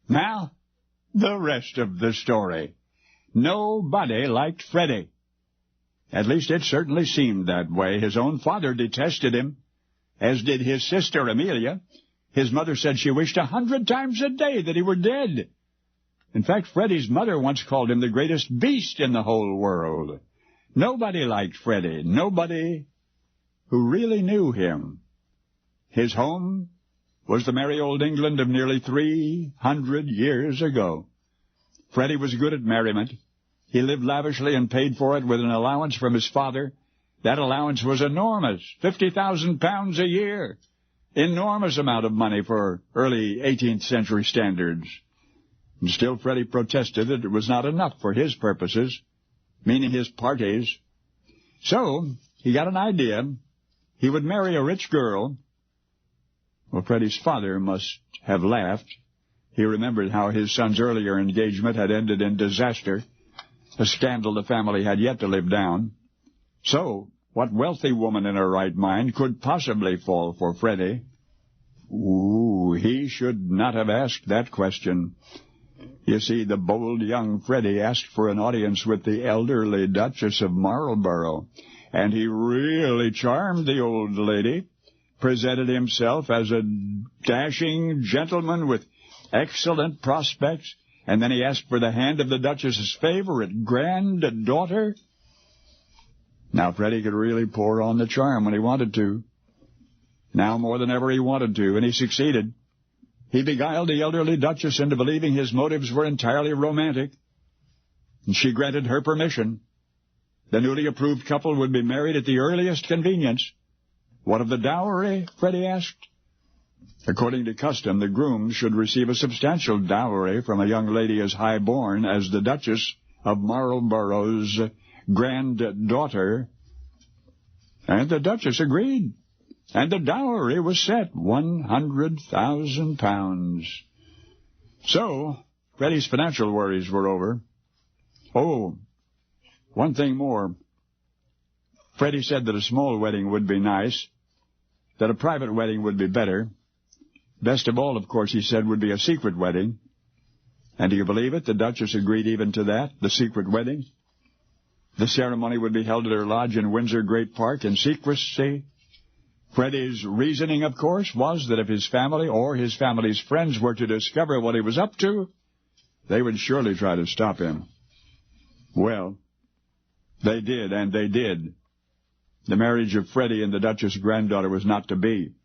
Now, the rest of the story. Nobody liked Freddie. At least it certainly seemed that way. His own father detested him, as did his sister Amelia. His mother said she wished 100 times a day that he were dead. In fact, Freddie's mother once called him the greatest beast in the whole world. Nobody liked Freddie, nobody who really knew him. His home was the merry old England of nearly 300 years ago. Freddie was good at merriment. He lived lavishly and paid for it with an allowance from his father. That allowance was enormous, £50,000 a year. Enormous amount of money for early 18th century standards. And still Freddie protested that it was not enough for his purposes, meaning his parties. So he got an idea. He would marry a rich girl. Well, Freddie's father must have laughed. He remembered how his son's earlier engagement had ended in disaster, a scandal the family had yet to live down. So, what wealthy woman in her right mind could possibly fall for Freddie? Ooh, he should not have asked that question. You see, the bold young Freddie asked for an audience with the elderly Duchess of Marlborough, and he really charmed the old lady, presented himself as a dashing gentleman with excellent prospects, and then he asked for the hand of the Duchess's favorite granddaughter. Now Freddie could really pour on the charm when he wanted to. Now more than ever he wanted to, and he succeeded. He beguiled the elderly Duchess into believing his motives were entirely romantic, and she granted her permission. The newly approved couple would be married at the earliest convenience. What of the dowry? Freddie asked. According to custom, the groom should receive a substantial dowry from a young lady as high-born as the Duchess of Marlborough's granddaughter. And the Duchess agreed. And the dowry was set, £100,000. So, Freddie's financial worries were over. Oh, one thing more. Freddie said that a small wedding would be nice, that a private wedding would be better. Best of all, of course, he said, would be a secret wedding. And do you believe it? The Duchess agreed even to that, the secret wedding. The ceremony would be held at her lodge in Windsor Great Park in secrecy. Freddie's reasoning, of course, was that if his family or his family's friends were to discover what he was up to, they would surely try to stop him. Well, they did, and they did. The marriage of Freddie and the Duchess' granddaughter was not to be.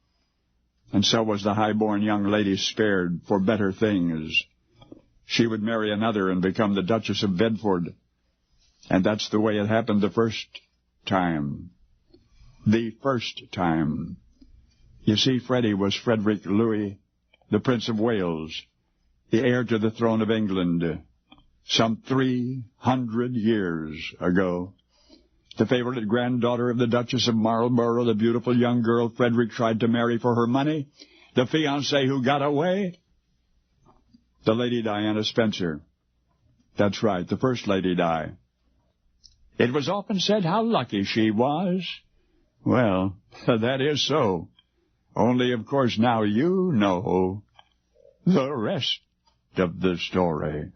And so was the high-born young lady spared for better things. She would marry another and become the Duchess of Bedford. And that's the way it happened the first time. The first time. You see, Freddie was Frederick Louis, the Prince of Wales, the heir to the throne of England, some 300 years ago. The favorite granddaughter of the Duchess of Marlborough, the beautiful young girl Frederick tried to marry for her money, the fiancé who got away, the Lady Diana Spencer. That's right, the First Lady Di. It was often said how lucky she was. Well, that is so. Only, of course, now you know the rest of the story.